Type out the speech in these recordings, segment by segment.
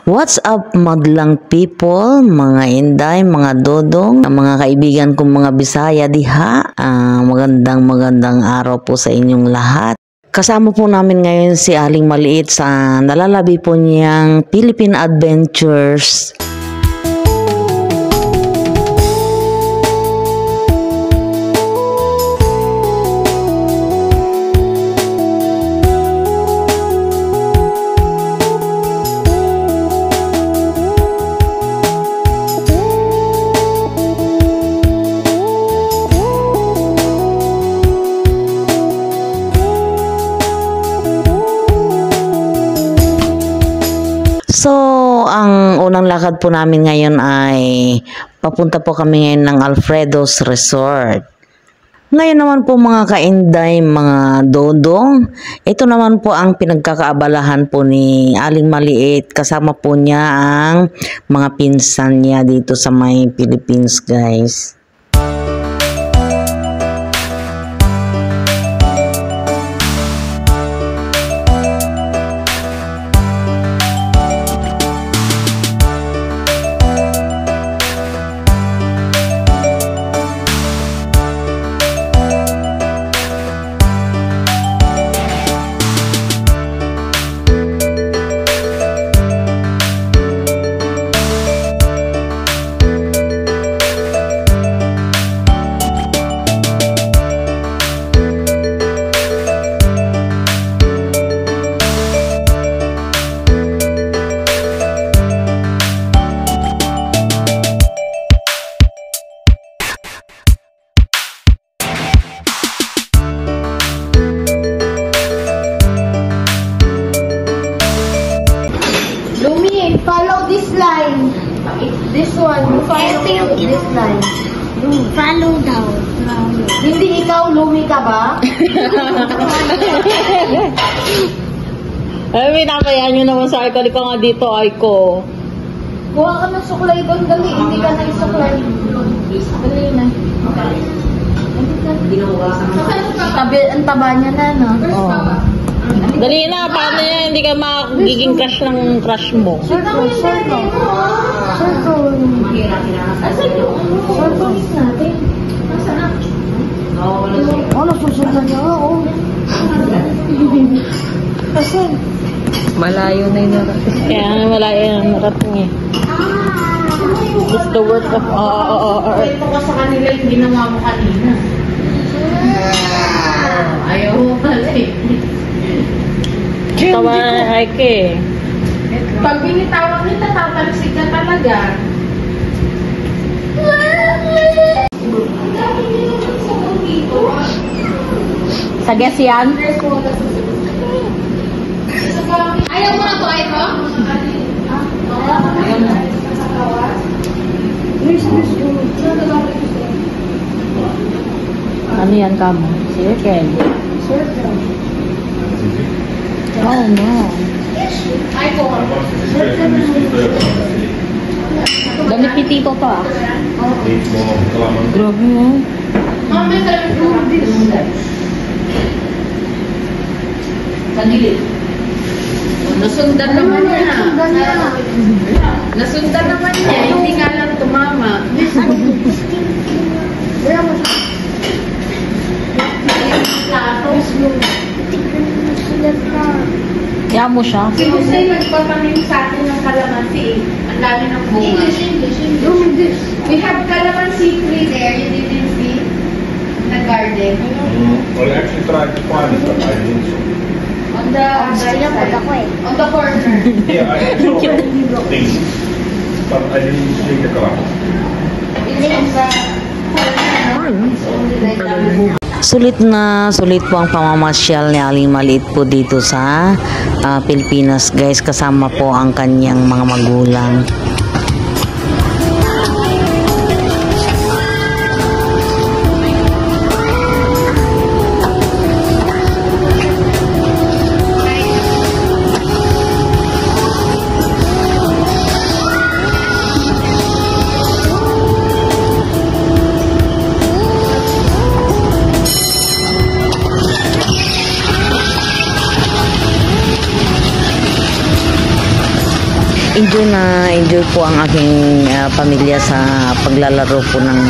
What's up madlang people, mga inday, mga dodong, mga kaibigan kong mga Bisaya diha. Magandang araw po sa inyong lahat. Kasama po namin ngayon si Aling Maliit sa nalalabi po niyang Philippine Adventures. So, ang unang lakad po namin ngayon ay papunta po kami ngayon ng Alfredo's Resort. Ngayon naman po mga kainday, mga dodong, ito naman po ang pinagkakaabalahan po ni Aling Maliit. Kasama po niya ang mga pinsan niya dito sa may Philippines, guys. Follow this line. This one. Follow this line. Follow down. Hindi ikaw, Lumi ka ba? Ay, pinapayaan nyo naman sa akin. Ka nga dito, Aiko. Buha ka ng suklay doon. Dali, hindi ka na isuklay. Dali na. Ang taba niya na, no? Oh. Dali na, paano yan? Hindi ka magiging crush ng crush mo. Circle. Circle. Asan yung circle natin? Nasaan? Nasusundan niya ako. Kasi malayo na yung narating. Kaya malayo yung narating eh. It's the work of Ito ka sa kanila, hindi ginawa mo kanina. Ayaw mo pala eh. Tawa na Aike. Pag binitawag nita, tatalsik ka talaga. Sa guess yan? Ayaw mo na to, Aiko? Ayaw mo. Ano yan ka mo? Circle. Oh no. Aiko. Damit ni Tito to ah. Grabe yun. Mami, sabi ko this. Pagilid. Nasundan naman niya. Nasundan naman niya. Hindi nga lang tumama. Kaya mo siya. Si Jose nagpapamim sa atin ng kalamansi eh. Ang dami ng bunga. We have calamansi tree there. You didn't see? In the garden. Well, I actually tried to find it, but I didn't. On the side. On the corner. Yeah, I saw things, but I didn't see the color. It's on the corner. Only like that. Sulit po ang pamamasyal ni Aling Maliit po dito sa Pilipinas, guys. Kasama po ang kanyang mga magulang. enjoy po ang aking pamilya sa paglalaro po ng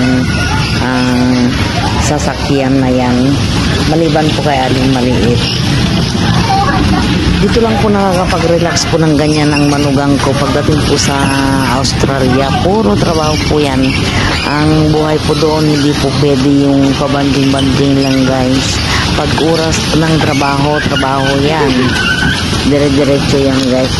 sasakyan na yan. Maliban po kay Aling Maliit. Dito lang po nakakapag-relax po ng ganyan ang manugang ko. Pagdating po sa Australia, puro trabaho po yan. Ang buhay po doon, hindi po pwede yung pabanding-banding lang, guys. Pag oras ng trabaho yan. Dire-diretso yan, guys.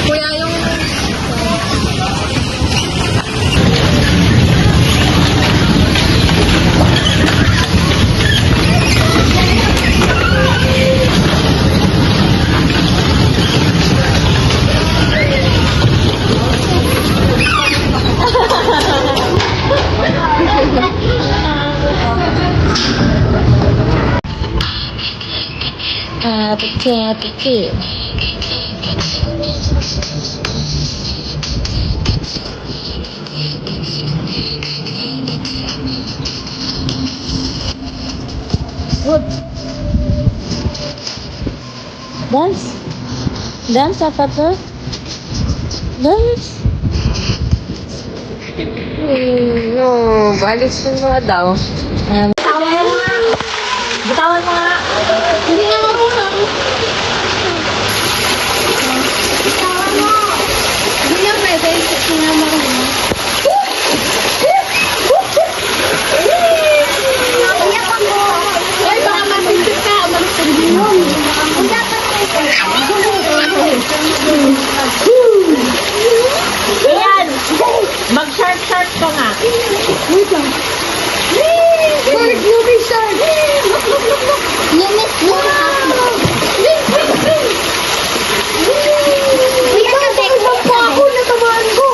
Kuya, yung... Picture. Good. Dance apa tuh? Dance. No, balik semua daw. Bitawan mo nga. Hindi nga marunong. Bitawan mo. Hindi nga pwede. Hindi nga marunong. Iyak ako. Ay, baka masindot ka. Magsindot. Ang dapat Ayan! Mag-shark ka nga. Wait lang. Shark, movie shark. Limit mo. Ikaw, takbang po ako. Natamaan ko.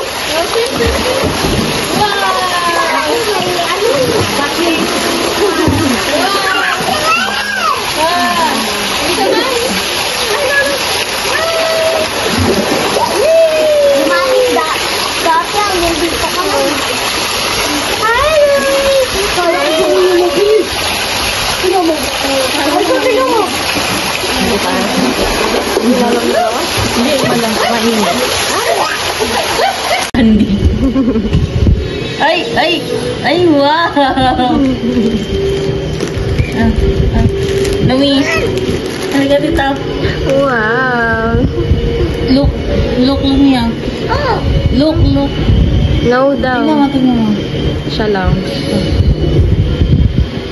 Ay, wow! Lumis! Halika dito. Wow. Look niya. Look. No daw. Tingnan mo. Siya lang.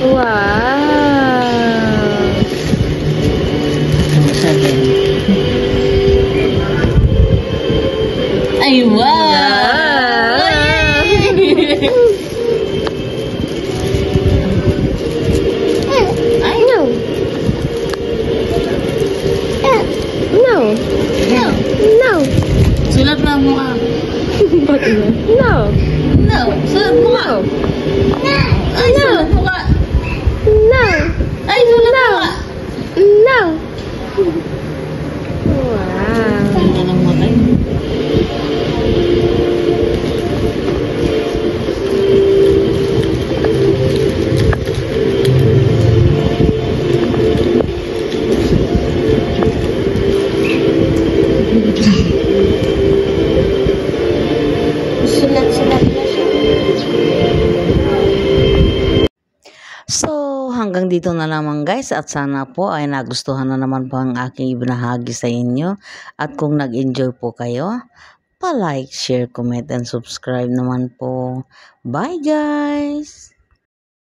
Wow. Ay, wow! No. Sulat na mo ka. No. Sulat mo ka. Ay, sulat mo ka. No. Ay, sulat mo ka. No. Wow. Ganda ng mata niya. Sulat-sulat na siya. So, hanggang dito na naman guys at sana po ay nagustuhan na naman po ang aking ibinahagi sa inyo at kung nag-enjoy po kayo, pa-like, share, comment, and subscribe naman po. Bye guys!